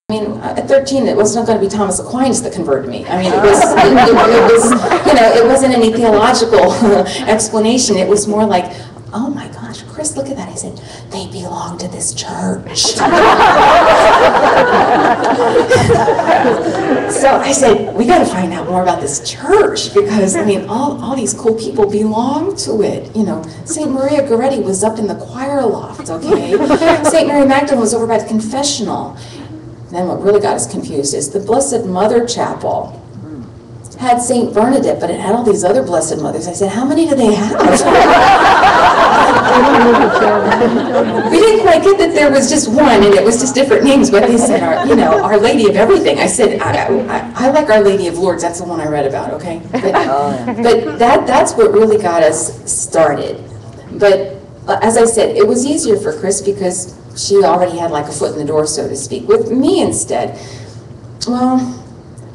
I mean, at 13, it wasn't going to be Thomas Aquinas that converted me. I mean, it was, you know, it wasn't any theological explanation. It was more like, oh my gosh, Chris, look at that. I said, they belong to this church. So I said, we got to find out more about this church because, I mean, all these cool people belong to it. You know, St. Maria Goretti was up in the choir loft, okay? St. Mary Magdalene was over by the confessional. Then what really got us confused is the Blessed Mother Chapel had St. Bernadette, but it had all these other Blessed Mothers. I said, how many do they have? We didn't quite get that there was just one, and it was just different names, but they said, Our Lady of Everything. I said, I like Our Lady of Lourdes. That's the one I read about, okay? But that's what really got us started. But as I said, it was easier for Chris because she already had like a foot in the door, so to speak. With me instead, well,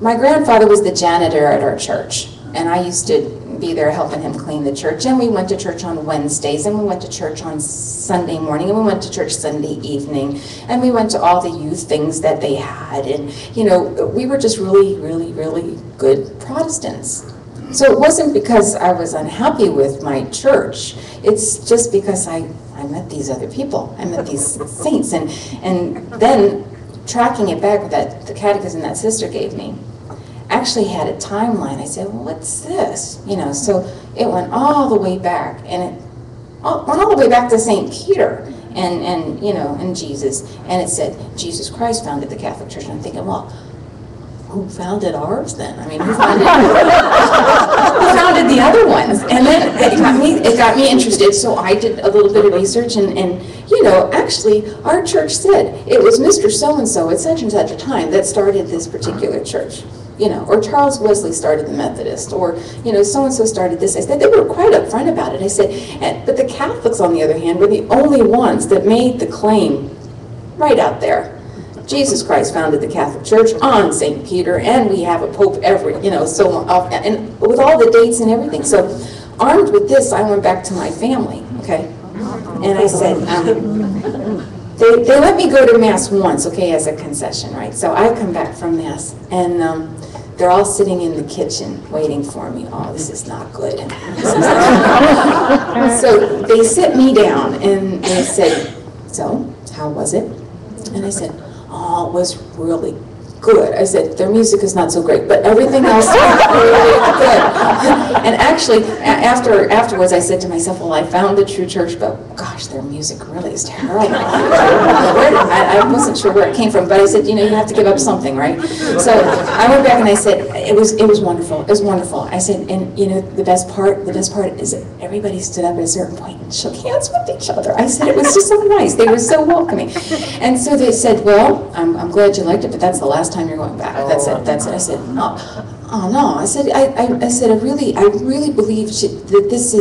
my grandfather was the janitor at our church, and I used to be there helping him clean the church, and we went to church on Wednesdays, and we went to church on Sunday morning, and we went to church Sunday evening, and we went to all the youth things that they had, and you know, we were just really, really, really good Protestants. So it wasn't because I was unhappy with my church, it's just because I met these other people, I met these saints, and then tracking it back that the catechism that sister gave me actually had a timeline. I said, well, what's this? You know, so it went all the way back, and it went all the way back to St. Peter and you know, and Jesus, and it said Jesus Christ founded the Catholic Church. And I'm thinking, well, who founded ours then? I mean, who founded the other ones? And then it got me interested, so I did a little bit of research, and you know, actually, our church said it was Mr. So-and-so at such and such a time that started this particular church. You know, or Charles Wesley started the Methodist, or, you know, so-and-so started this. I said, they were quite upfront about it. I said, but the Catholics, on the other hand, were the only ones that made the claim right out there. Jesus Christ founded the Catholic Church on St. Peter, and we have a Pope every, you know, so on, and with all the dates and everything. So, armed with this, I went back to my family, okay? And I said, they let me go to Mass once, okay, as a concession, right? So I come back from Mass, and they're all sitting in the kitchen waiting for me. Oh, this is not good. So they sit me down, and they said, so, how was it? And I said, oh, it was really good. I said, their music is not so great, but everything else was really good. And actually, afterwards, I said to myself, well, I found the true church, but gosh, their music really is terrible. I wasn't sure where it came from, but I said, you know, you have to give up something, right? So I went back and I said, it was wonderful. It was wonderful. I said, and you know, the best part is that everybody stood up at a certain point and shook hands with each other. I said, it was just so nice. They were so welcoming. And so they said, well, I'm glad you liked it, but that's the last time you're going back. That's it. That's it. I said, no. Oh no. I said, I really believe that this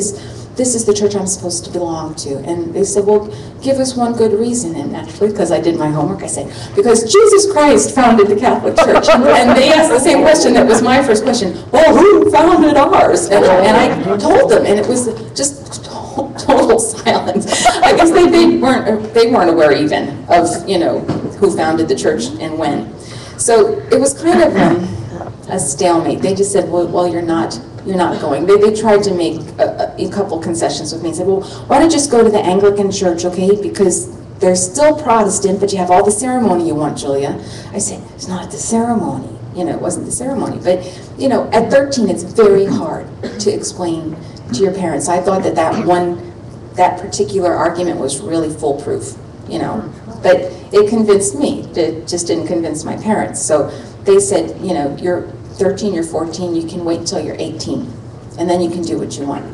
is the church I'm supposed to belong to. And they said, well, give us one good reason. And actually, because I did my homework, I said, because Jesus Christ founded the Catholic Church. And they asked the same question that was my first question. Well, who founded ours? And I told them, and it was just total silence. I guess they weren't aware even of, you know, who founded the church and when. So it was kind of a stalemate. They just said, well, you're not going. They tried to make a couple concessions with me and said, well, why don't you just go to the Anglican Church, okay? Because they're still Protestant, but you have all the ceremony you want, Julia. I said, it's not the ceremony. You know, it wasn't the ceremony. But, you know, at 13, it's very hard to explain to your parents. I thought that particular argument was really foolproof, you know. But it convinced me. It just didn't convince my parents. So they said, you know, you're 13, you're 14, you can wait until you're 18, and then you can do what you want.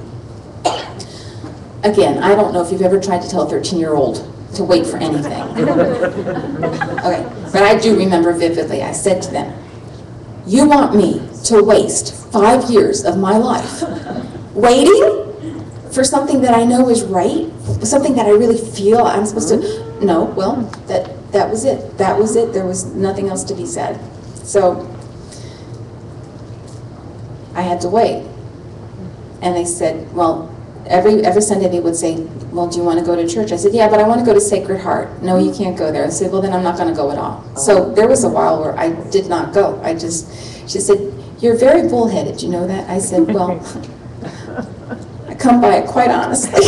Again, I don't know if you've ever tried to tell a 13-year-old to wait for anything. Okay, but I do remember vividly, I said to them, you want me to waste 5 years of my life waiting for something that I know is right? Something that I really feel I'm supposed to... No, well, that was it. That was it. There was nothing else to be said. So I had to wait. And they said, well, every Sunday they would say, well, do you want to go to church? I said, yeah, but I want to go to Sacred Heart. No, you can't go there. I said, well, then I'm not going to go at all. So there was a while where I did not go. She said, you're very bullheaded, you know that? I said, well, I come by it quite honestly.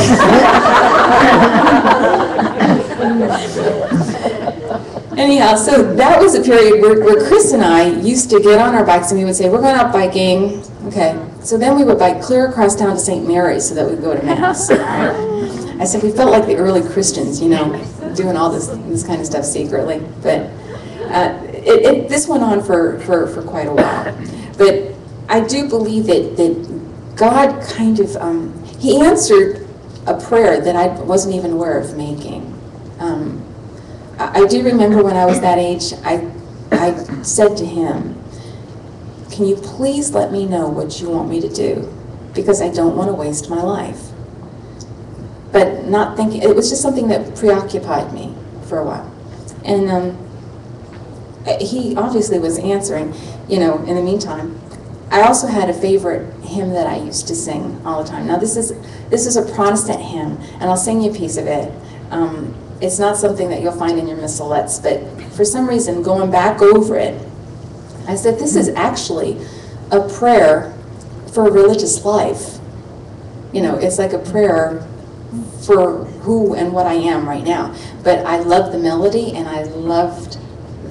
Anyhow, so that was a period where Chris and I used to get on our bikes and we would say, we're going out biking. Okay, so then we would bike clear across town to St. Mary's so that we'd go to Mass. I said we felt like the early Christians, you know, doing all this kind of stuff secretly. But this went on for quite a while. But I do believe that God kind of, He answered a prayer that I wasn't even aware of making. I do remember when I was that age, I said to Him, can you please let me know what you want me to do? Because I don't want to waste my life. But not thinking, it was just something that preoccupied me for a while. And He obviously was answering, you know, in the meantime. I also had a favorite hymn that I used to sing all the time. Now this is a Protestant hymn, and I'll sing you a piece of it. It's not something that you'll find in your missalettes, but for some reason, going back over it, I said, this is actually a prayer for a religious life. You know, it's like a prayer for who and what I am right now. But I loved the melody, and I loved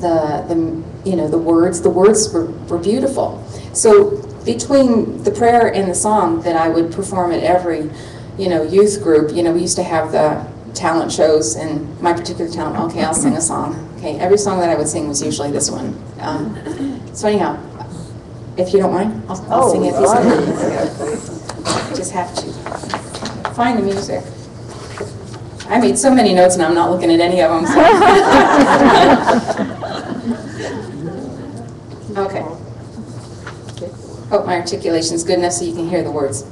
the words. The words were beautiful. So between the prayer and the song that I would perform at every, you know, youth group, you know, we used to have the talent shows, and my particular talent, okay, I'll sing a song. Okay, every song that I would sing was usually this one. So anyhow, if you don't mind, I'll sing it. I just have to find the music. I made so many notes and I'm not looking at any of them. So. Okay. Hope my articulation's good enough so you can hear the words.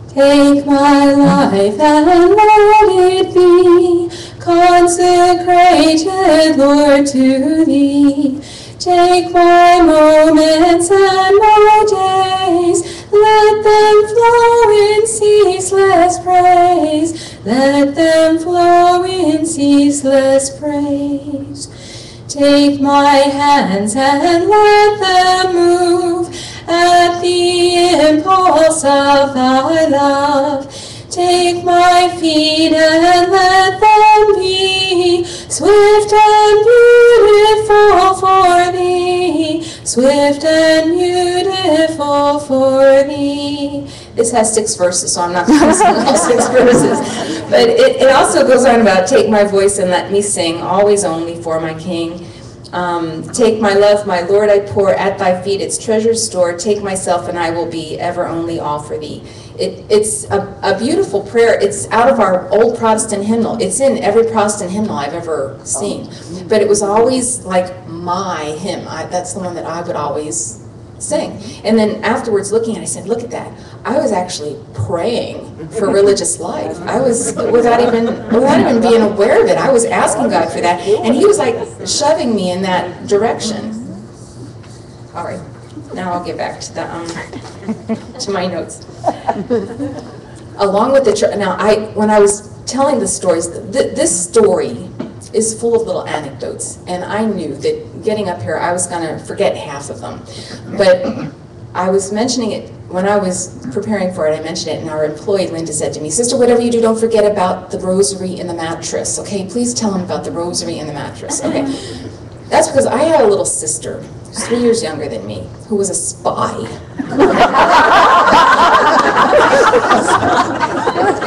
Take my life and let it be consecrated, Lord, to Thee. Take my moments and my days, let them flow in ceaseless praise. Let them flow in ceaseless praise. Take my hands and let them move at the impulse of Thy love. Take my feet and let them be swift and beautiful for Thee, swift and beautiful for Thee. This has 6 verses, so I'm not going to sing all 6 verses. But it also goes on about take my voice and let me sing, always only for my King. Take my love, my Lord, I pour at Thy feet its treasure store. Take myself and I will be ever only all for Thee. It's a beautiful prayer. It's out of our old Protestant hymnal. It's in every Protestant hymnal I've ever seen. But it was always like my hymn. That's the one that I would always sing. And then afterwards looking at it, I said, look at that. I was actually praying for religious life. I was, without even being aware of it, I was asking God for that. And He was like shoving me in that direction. All right. Now I'll get back to the to my notes. Along with the now, when I was telling the stories, this story is full of little anecdotes, and I knew that getting up here, I was going to forget half of them. But I was mentioning it when I was preparing for it. I mentioned it, and our employee Linda said to me, "Sister, whatever you do, don't forget about the rosary in the mattress. Okay, please tell them about the rosary in the mattress." Okay. That's because I had a little sister, who's 3 years younger than me, who was a spy.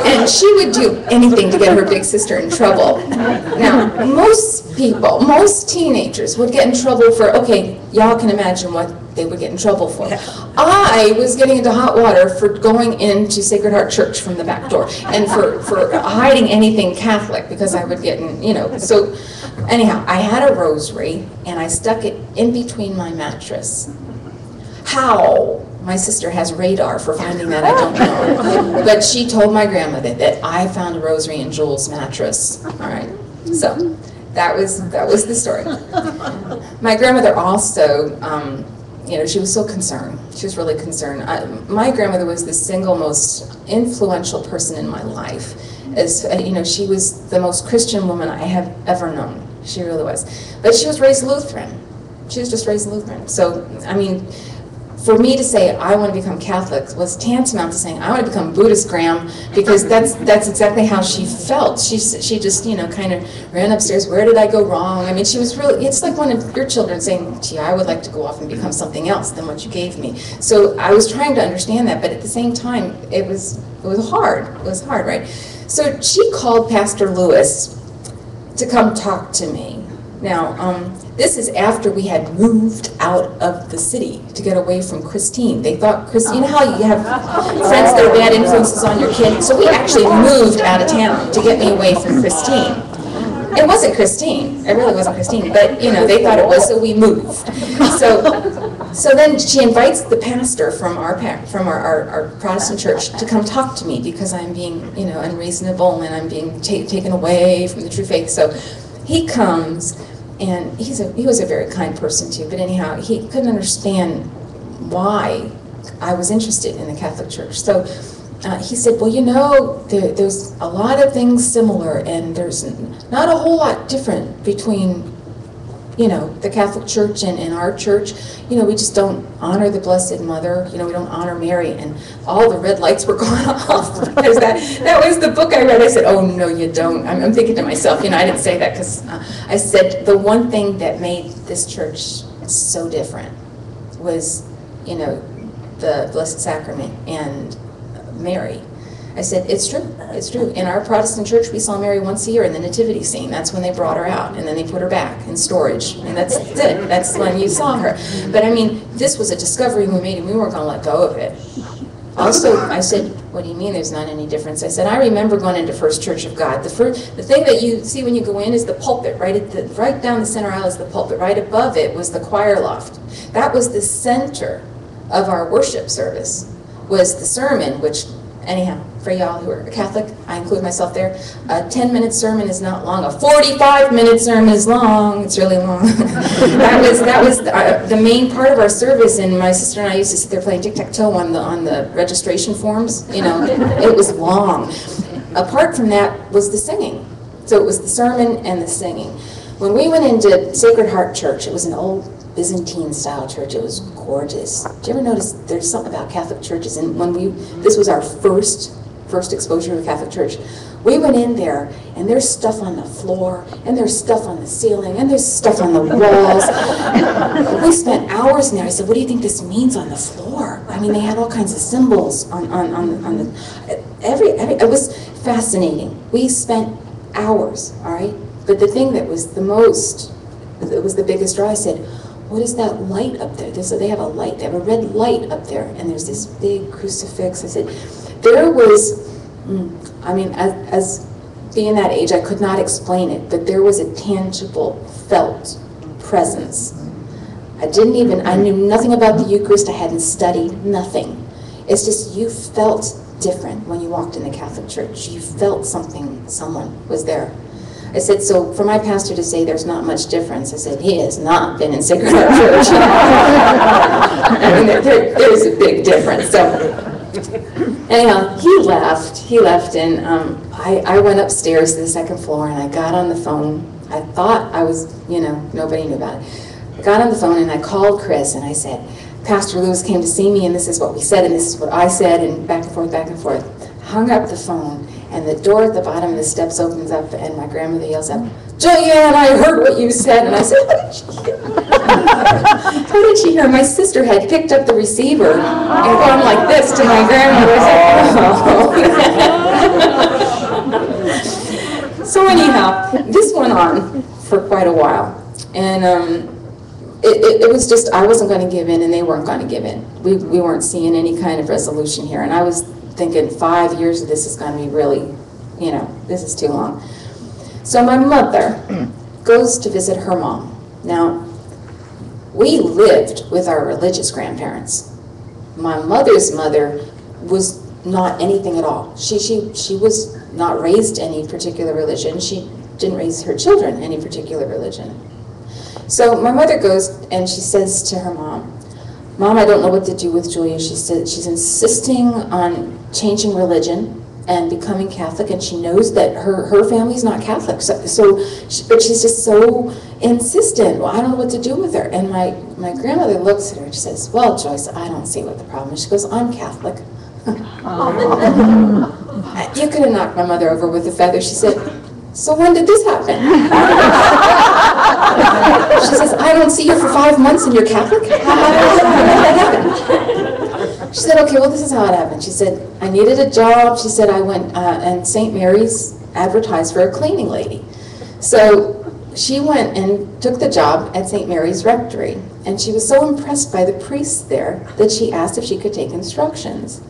And she would do anything to get her big sister in trouble. Now, most people, most teenagers would get in trouble for, okay, y'all can imagine what they would get in trouble for. I was getting into hot water for going into Sacred Heart Church from the back door, and for hiding anything Catholic, because I would get in, you know. So anyhow, I had a rosary, and I stuck it in between my mattress. How my sister has radar for finding that, I don't know. But she told my grandmother that I found a rosary in Joel's mattress. All right, so that was the story. My grandmother also you know, she was so concerned. She was really concerned. My grandmother was the single most influential person in my life. As you know, she was the most Christian woman I have ever known. She really was. But she was raised Lutheran. She was just raised Lutheran. So, I mean, for me to say I want to become Catholic was tantamount to saying I want to become Buddhist, Graham, because that's exactly how she felt. She just, you know, kind of ran upstairs. Where did I go wrong? I mean, she was really. It's like one of your children saying, "Gee, I would like to go off and become something else than what you gave me." So I was trying to understand that, but at the same time, it was hard. It was hard, right? So she called Pastor Lewis to come talk to me. Now, this is after we had moved out of the city to get away from Christine. They thought, you know how you have friends that are bad influences on your kid? So we actually moved out of town to get me away from Christine. It wasn't Christine. It really wasn't Christine, but you know, they thought it was, so we moved. So then she invites the pastor from our Protestant church to come talk to me because I'm being, you know, unreasonable and I'm being taken away from the true faith. So he comes, and he was a very kind person too, but anyhow, he couldn't understand why I was interested in the Catholic Church. So he said, well, you know, there's a lot of things similar, and there's not a whole lot different between, you know, the Catholic Church and our church. You know, we just don't honor the Blessed Mother. You know, we don't honor Mary. And all the red lights were going off because that was the book I read. I said, oh, no, you don't. I'm thinking to myself, you know, I didn't say that because I said the one thing that made this church so different was, you know, the Blessed Sacrament and Mary. I said, it's true, it's true. In our Protestant church, we saw Mary once a year in the nativity scene. That's when they brought her out, and then they put her back in storage. And that's it, that's when you saw her. But I mean, this was a discovery we made, and we weren't gonna let go of it. Also, I said, what do you mean there's not any difference? I said, I remember going into First Church of God. The thing that you see when you go in is the pulpit. Right down the center aisle is the pulpit. Right above it was the choir loft. That was the center of our worship service, was the sermon, which, anyhow, for y'all who are Catholic, I include myself there, a 10-minute sermon is not long. A 45-minute sermon is long. It's really long. that was the main part of our service, and my sister and I used to sit there playing tic-tac-toe on the registration forms. You know, it was long. Apart from that was the singing. So it was the sermon and the singing. When we went into Sacred Heart Church, it was an old Byzantine-style church. It was gorgeous. Do you ever notice there's something about Catholic churches? And this was our first exposure to the Catholic Church. We went in there, and there's stuff on the floor, and there's stuff on the ceiling, and there's stuff on the walls. And we spent hours in there. I said, what do you think this means on the floor? I mean, they had all kinds of symbols on the it was fascinating. We spent hours, all right? But the thing that was the biggest draw, I said, what is that light up there? So they have a light, they have a red light up there, and there's this big crucifix. I said, there was, I mean, as being that age, I could not explain it, but there was a tangible, felt presence. I knew nothing about the Eucharist. I hadn't studied, nothing. It's just you felt different when you walked in the Catholic Church. You felt someone was there. I said, so for my pastor to say there's not much difference, I said, he has not been in Sacred Heart Church. I mean, there's a big difference. So anyhow, he left, and I went upstairs to the second floor, and I got on the phone. I thought I was, you know, nobody knew about it. I got on the phone, and I called Chris, and I said, Pastor Lewis came to see me, and this is what we said, and this is what I said, and back and forth, back and forth. Hung up the phone, and the door at the bottom of the steps opens up, and my grandmother yells out, Julianne, I heard what you said. And I said, what did she hear? How did she hear? My sister had picked up the receiver and gone like this to my grandmother. I said, oh. So anyhow, this went on for quite a while. And it was just, I wasn't going to give in, and they weren't going to give in. We weren't seeing any kind of resolution here. And I was thinking 5 years of this is going to be really, you know, this is too long. So my mother goes to visit her mom. Now, we lived with our religious grandparents. My mother's mother was not anything at all. She was not raised any particular religion. She didn't raise her children any particular religion. So my mother goes and she says to her mom, Mom, I don't know what to do with Julia. She said she's insisting on changing religion and becoming Catholic, and she knows that her family's not Catholic. But she's just so insistent. Well, I don't know what to do with her. And my grandmother looks at her and she says, well, Joyce, I don't see what the problem is. She goes, I'm Catholic. You could have knocked my mother over with a feather. She said, so when did this happen? She says, I don't see you for 5 months and you're Catholic? How did that happen? She said, okay, well, this is how it happened. She said, I needed a job. She said, I went, and St. Mary's advertised for a cleaning lady. So she went and took the job at St. Mary's Rectory. And she was so impressed by the priests there that she asked if she could take instructions.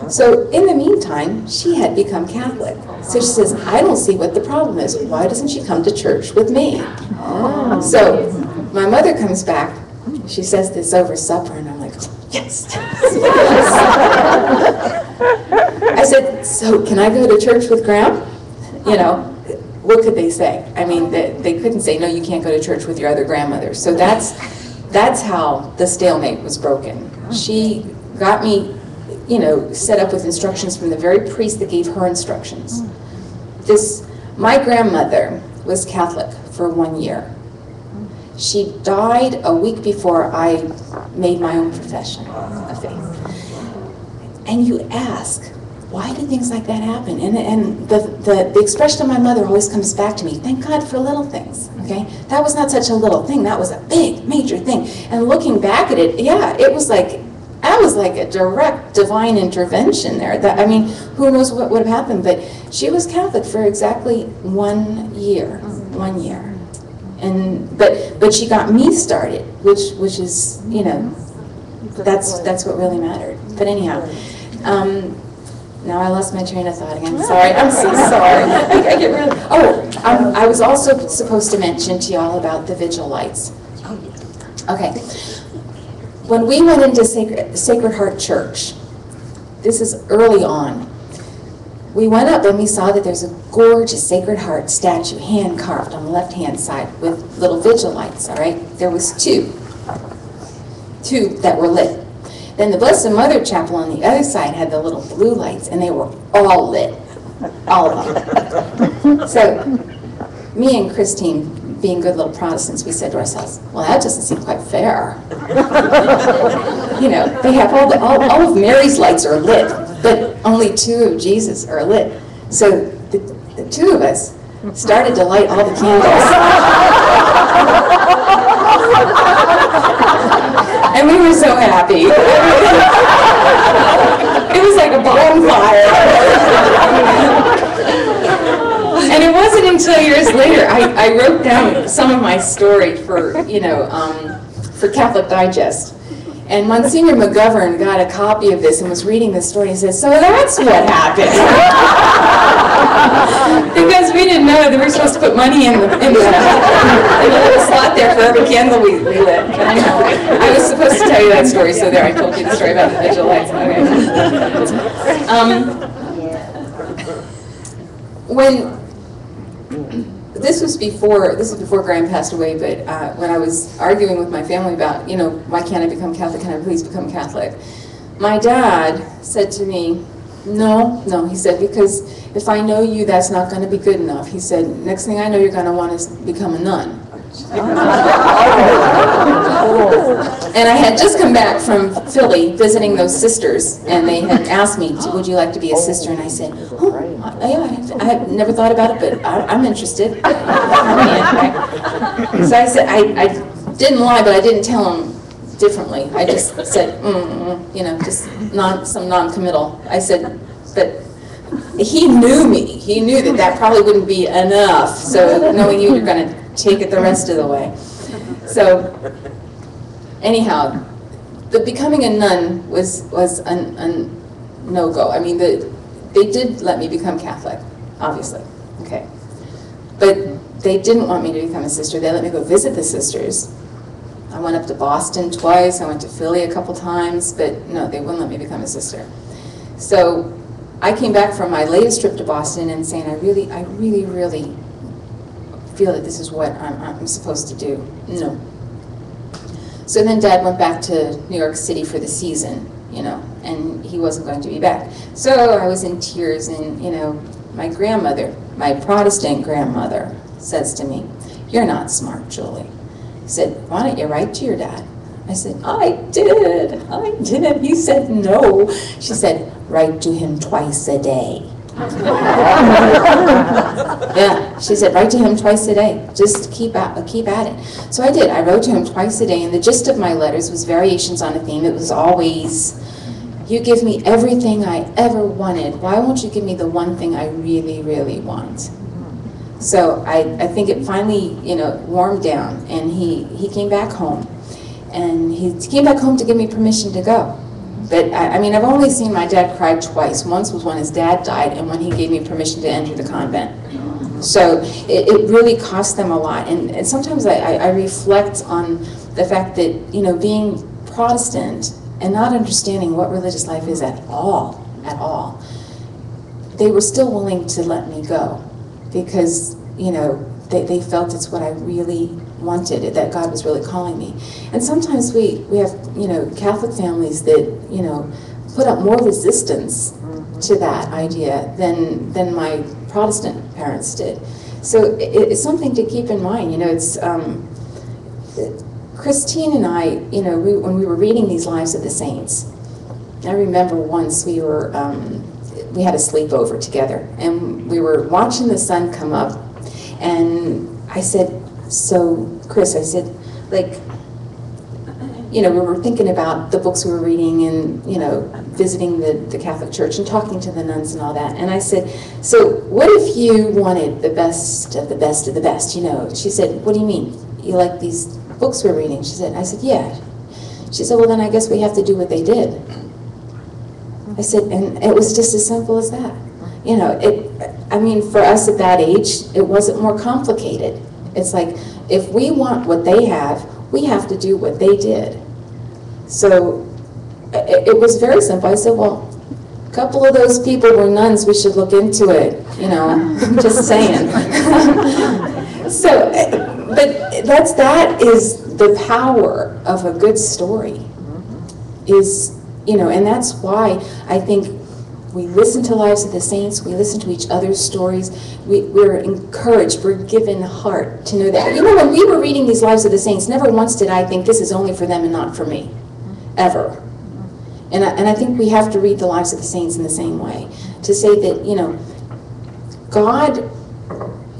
So in the meantime, she had become Catholic. So she says, I don't see what the problem is. Why doesn't she come to church with me? So my mother comes back. She says this over supper, and I'm like, yes. I said, so can I go to church with Graham? You know, what could they say? I mean, they couldn't say, no, you can't go to church with your other grandmother. So that's how the stalemate was broken. She got me, you know, set up with instructions from the very priest that gave her instructions. My grandmother was Catholic for 1 year. She died a week before I made my own profession of faith. And you ask, why do things like that happen? And the expression of my mother always comes back to me, thank God for little things, okay? That was not such a little thing, that was a big, major thing. And looking back at it, yeah, it was like, that was like a direct divine intervention there. I mean, who knows what would have happened, but she was Catholic for exactly 1 year, 1 year. And, but she got me started, which is, you know, that's what really mattered. But anyhow, now I lost my train of thought again. Sorry, I'm so sorry. I get really, I was also supposed to mention to y'all about the vigil lights. Okay. When we went into Sacred Heart Church, this is early on, we went up and we saw that there's a gorgeous Sacred Heart statue, hand carved on the left-hand side with little vigil lights, all right? There was two that were lit. Then the Blessed Mother Chapel on the other side had the little blue lights, and they were all lit, all of them. So me and Christine, being good little Protestants, we said to ourselves, well, that doesn't seem quite fair. You know, they have all of Mary's lights are lit, but only 2 of Jesus are lit. So the 2 of us started to light all the candles. And we were so happy. It was like a bonfire. And it wasn't until years later I wrote down some of my story for, you know, for Catholic Digest. And Monsignor McGovern got a copy of this and was reading the story and said, so that's what happened. Because we didn't know that we were supposed to put money in the little slot there for every candle we lit. But anyhow, I was supposed to tell you that story, so there I told you the story about the vigil lights. Okay. This was before Graham passed away, but when I was arguing with my family about, you know, why can't I become Catholic, can I please become Catholic? My dad said to me, no, he said, because if I know you, that's not going to be good enough. He said, next thing I know, you're going to want to become a nun. And I had just come back from Philly visiting those sisters, and they had asked me, would you like to be a sister? And I said, oh, yeah, I had never thought about it, but I'm interested. So I said, I didn't lie, but I didn't tell him differently. I just said, you know, just some non-committal. I said, but he knew me. He knew that probably wouldn't be enough. So knowing you're going to take it the rest of the way. So anyhow, the becoming a nun was a no-go. I mean, they did let me become Catholic, obviously. Okay, but they didn't want me to become a sister. They let me go visit the sisters. I went up to Boston twice. I went to Philly a couple times, but no, they wouldn't let me become a sister. So I came back from my latest trip to Boston and saying, I really feel that this is what I'm supposed to do. No. So then Dad went back to New York City for the season, you know, and he wasn't going to be back. So I was in tears, and, you know, my grandmother, my Protestant grandmother, says to me, "You're not smart, Julie." He said, "Why don't you write to your dad?" I said, I did. He said, "No." She said, "Write to him twice a day." Yeah, she said, "Write to him twice a day. Just keep at it." So I did. I wrote to him twice a day, and the gist of my letters was variations on a theme. It was always, "You give me everything I ever wanted. Why won't you give me the one thing I really, really want?" So I think it finally, you know, warmed down, and he came back home. And he came back home to give me permission to go. But I mean, I've only seen my dad cry twice. Once was when his dad died, and when he gave me permission to enter the convent. So it really cost them a lot. And sometimes I reflect on the fact that, you know, being Protestant and not understanding what religious life is at all, they were still willing to let me go because, you know, they felt it's what I really wanted, that God was really calling me. And sometimes we have, you know, Catholic families that, you know, put up more resistance to that idea than my Protestant parents did. So it's something to keep in mind. You know, it's Christine and I, you know, when we were reading these Lives of the Saints, I remember once we had a sleepover together, and we were watching the sun come up, and I said, "So, Chris," I said, like, you know, we were thinking about the books we were reading and, you know, visiting the Catholic Church and talking to the nuns and all that. And I said, "So what if you wanted the best of the best of the best, you know?" She said, "What do you mean? You like these books we're reading?" I said, "Yeah." She said, "Well, then I guess we have to do what they did." I said, and it was just as simple as that. You know, I mean, for us at that age, it wasn't more complicated. It's like, if we want what they have, we have to do what they did. So it was very simple. I said, "Well, a couple of those people were nuns, we should look into it, you know." Just saying. So, but that is the power of a good story, is, you know, and that's why I think we listen to Lives of the Saints, we listen to each other's stories, we're encouraged, we're given heart to know that. You know, when we were reading these Lives of the Saints, never once did I think this is only for them and not for me, ever. And I think we have to read the Lives of the Saints in the same way, to say that, you know, God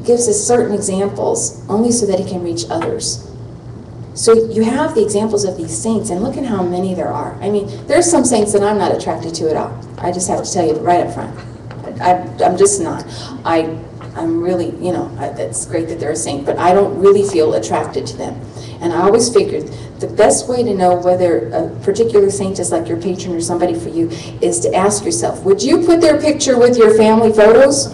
gives us certain examples only so that he can reach others. So you have the examples of these saints, and look at how many there are. I mean, there's some saints that I'm not attracted to at all. I just have to tell you right up front. I'm just not. I'm really, you know, it's great that they're a saint, but I don't really feel attracted to them. And I always figured the best way to know whether a particular saint is like your patron or somebody for you is to ask yourself, would you put their picture with your family photos?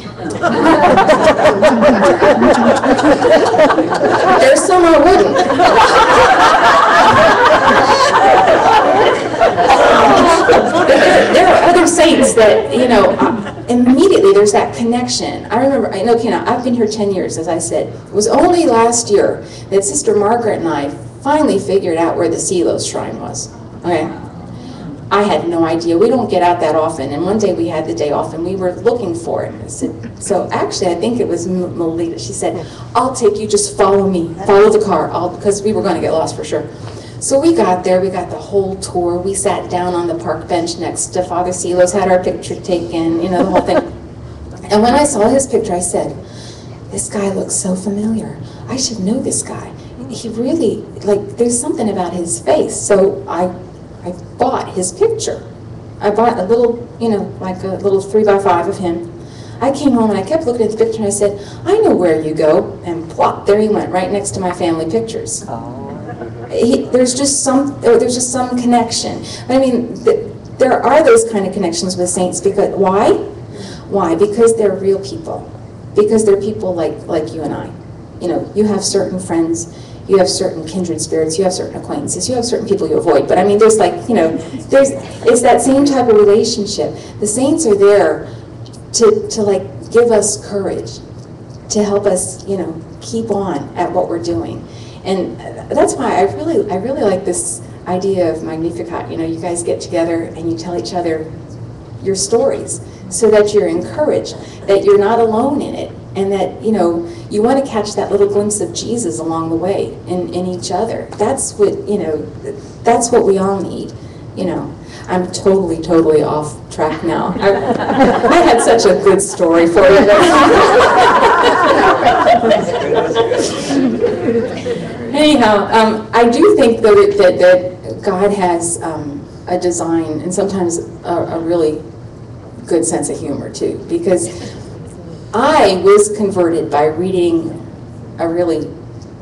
There's some I wouldn't. There are other saints that, you know, immediately there's that connection. I remember, I know, I've been here 10 years, as I said. It was only last year that Sister Margaret and I finally figured out where the Seelos shrine was. Okay? I had no idea. We don't get out that often, and one day we had the day off and we were looking for it. I said, so actually I think it was Melita. She said, "I'll take you, just follow me, follow the car," because we were going to get lost for sure. So we got there, we got the whole tour, we sat down on the park bench next to Father Seelos, had our picture taken, you know, the whole thing. And when I saw his picture, I said, "This guy looks so familiar. I should know this guy. He really, like, there's something about his face." So I bought his picture. I bought a little, you know, like a little 3x5 of him. I came home and I kept looking at the picture and I said, "I know where you go." And plop, there he went, right next to my family pictures. There's just some connection. I mean, there are those kind of connections with saints, because why? Why? Because they're real people. Because they're people like you and I. You know, you have certain friends, you have certain kindred spirits, you have certain acquaintances, you have certain people you avoid. But I mean, there's like, you know, it's that same type of relationship. The saints are there to like give us courage, to help us, you know, keep on at what we're doing. And that's why I really like this idea of Magnificat. You know, you guys get together and you tell each other your stories so that you're encouraged, that you're not alone in it, and that, you know, you want to catch that little glimpse of Jesus along the way in each other. That's what, you know, that's what we all need, you know. I'm totally off track now. I had such a good story for you. Anyhow, I do think, though, that God has a design and sometimes a really good sense of humor, too. Because I was converted by reading a really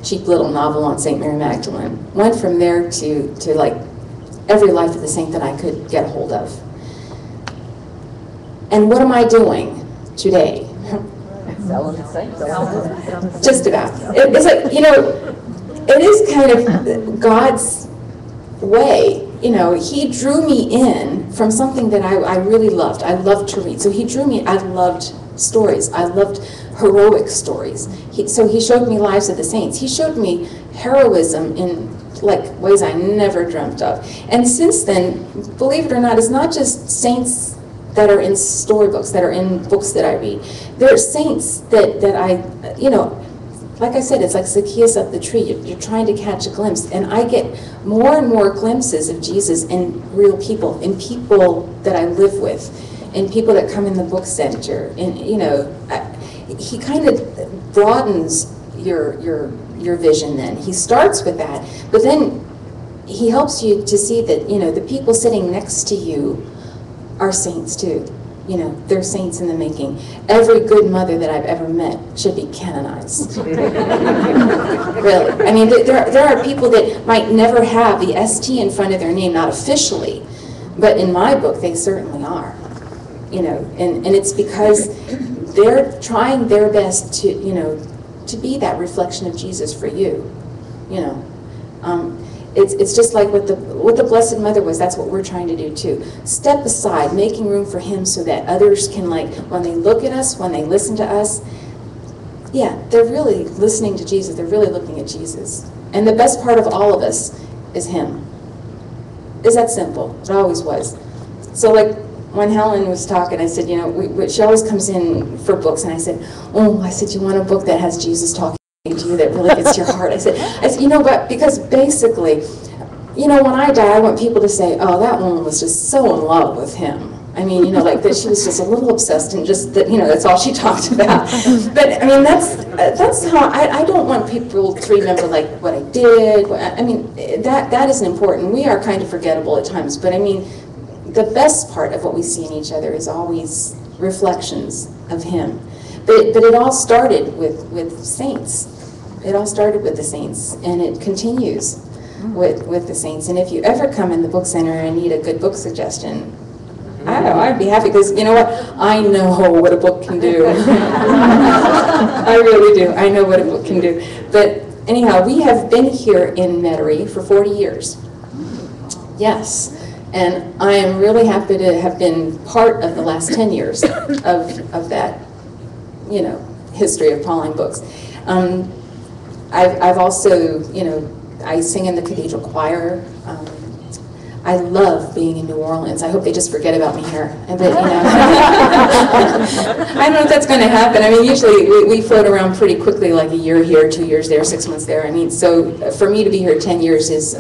cheap little novel on St. Mary Magdalene. Went from there to like every life of the saint that I could get a hold of. And what am I doing today? Just about. It's like, you know, it is kind of God's way. You know, he drew me in from something that I really loved. I loved to read. So he drew me, I loved stories. I loved heroic stories. So he showed me lives of the saints. He showed me heroism in like ways I never dreamt of. And since then, believe it or not, it's not just saints that are in storybooks, that are in books that I read. There are saints that I, you know, like I said, it's like Zacchaeus up the tree. You're trying to catch a glimpse. And I get more and more glimpses of Jesus in real people, in people that I live with, in people that come in the book center. And, you know, he kind of broadens your vision then. He starts with that, but then he helps you to see that, you know, the people sitting next to you are saints too. You know, they're saints in the making. Every good mother that I've ever met should be canonized. Really. I mean, there are people that might never have the ST in front of their name, not officially, but in my book, they certainly are. You know, and it's because they're trying their best to, you know, to be that reflection of Jesus for you. You know, it's just like what the Blessed Mother was. That's what we're trying to do too. Step aside, making room for him so that others can, like, when they look at us, when they listen to us, yeah, they're really listening to Jesus. They're really looking at Jesus. And the best part of all of us is him. It's that simple. It always was. So, like, when Helen was talking, I said, you know, she always comes in for books, and I said, you want a book that has Jesus talking to you, that really gets your heart? I said, you know, but because basically, you know, when I die, I want people to say, oh, that woman was just so in love with him. I mean, you know, like that she was just a little obsessed, and just that, you know, that's all she talked about. But I mean, that's how I don't want people to remember like what I did. I mean, that isn't important. We are kind of forgettable at times, but I mean, the best part of what we see in each other is always reflections of him. But it all started with saints. It all started with the saints, and it continues with the saints. And if you ever come in the book center and need a good book suggestion, I know, I'd be happy, because you know what? I know what a book can do. I really do. I know what a book can do. But anyhow, we have been here in Metairie for 40 years. Yes. And I am really happy to have been part of the last 10 years of that, you know, history of Pauline books. I've also, you know, I sing in the cathedral choir. I love being in New Orleans. I hope they just forget about me here. But, you know, I don't know if that's going to happen. I mean, usually we float around pretty quickly, like a year here, 2 years there, 6 months there. I mean, so for me to be here 10 years is,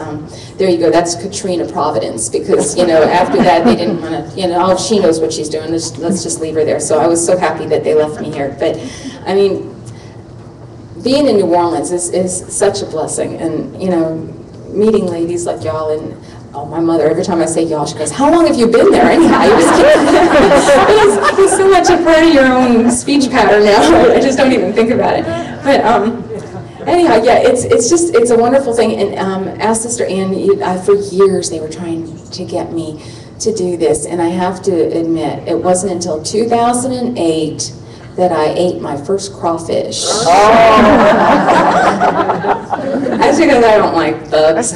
there you go, that's Katrina Providence, because, you know, after that they didn't want to, you know, she knows what she's doing, let's just leave her there. So I was so happy that they left me here. But, I mean, being in New Orleans is such a blessing, and, you know, meeting ladies like y'all, and oh, my mother, every time I say y'all, she goes, how long have you been there anyhow? You just it's so much a part of your own speech pattern now. I just don't even think about it. But anyhow, yeah, it's a wonderful thing. And as Sister Ann, for years they were trying to get me to do this. And I have to admit, it wasn't until 2008 that I ate my first crawfish. Oh. That's because I don't like bugs.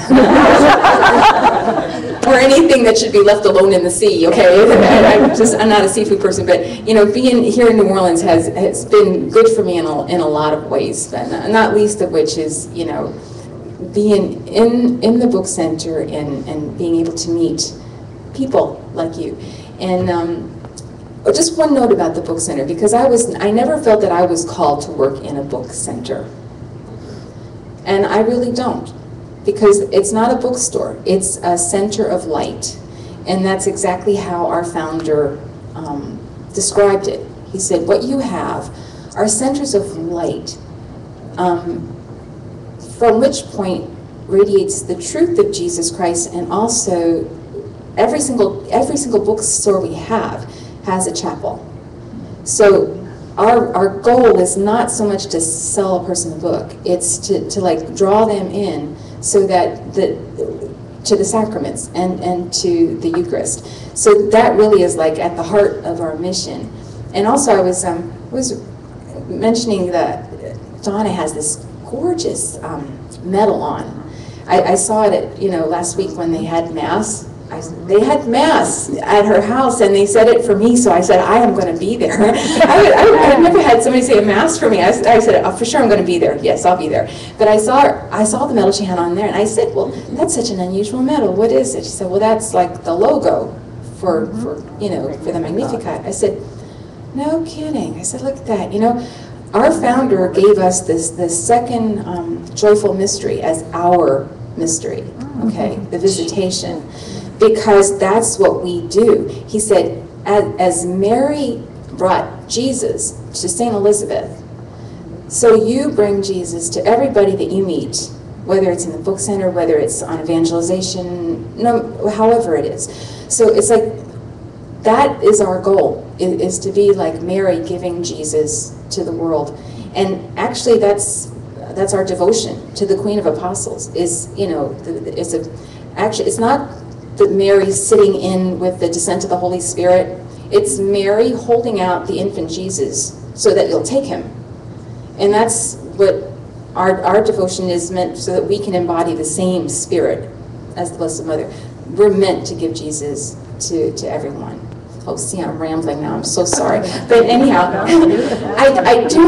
Or anything that should be left alone in the sea, okay? I'm not a seafood person, but, you know, being here in New Orleans has been good for me in a lot of ways, but not least of which is, you know, being in the book center and being able to meet people like you. And just one note about the book center, because I never felt that I was called to work in a book center. And I really don't, because it's not a bookstore, it's a center of light. And that's exactly how our founder described it. He said, what you have are centers of light, from which point radiates the truth of Jesus Christ, and also every single bookstore we have has a chapel. So our goal is not so much to sell a person a book, it's to like draw them in so that to the sacraments and to the Eucharist. So that really is like at the heart of our mission. And also I was mentioning that Donna has this gorgeous medal on. I saw it at, last week when they had Mass. They had Mass at her house, and they said it for me, so I said, I am going to be there. I've never had somebody say a Mass for me. I said, oh, for sure I'm going to be there. Yes, I'll be there. But I saw the medal she had on there, and I said, well, that's such an unusual medal. What is it? She said, well, that's like the logo for the Magnificat. I said, no kidding. I said, look at that. Our founder gave us this second joyful mystery as our mystery, okay, the Visitation, because that's what we do. He said, as Mary brought Jesus to St. Elizabeth, so you bring Jesus to everybody that you meet, whether it's in the book center, whether it's on evangelization, however it is. So it's like, that is our goal, is to be like Mary giving Jesus to the world. And actually that's our devotion to the Queen of Apostles. It's not that Mary's sitting in with the descent of the Holy Spirit. It's Mary holding out the infant Jesus so that you'll take him. And that's what our devotion is meant, so that we can embody the same spirit as the Blessed Mother. We're meant to give Jesus to everyone. Oh, see, I'm rambling now. I'm so sorry. But anyhow, I do.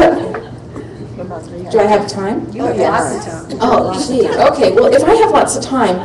Do I have time? You have lots of time. Oh, gee. Okay. Well, if I have lots of time,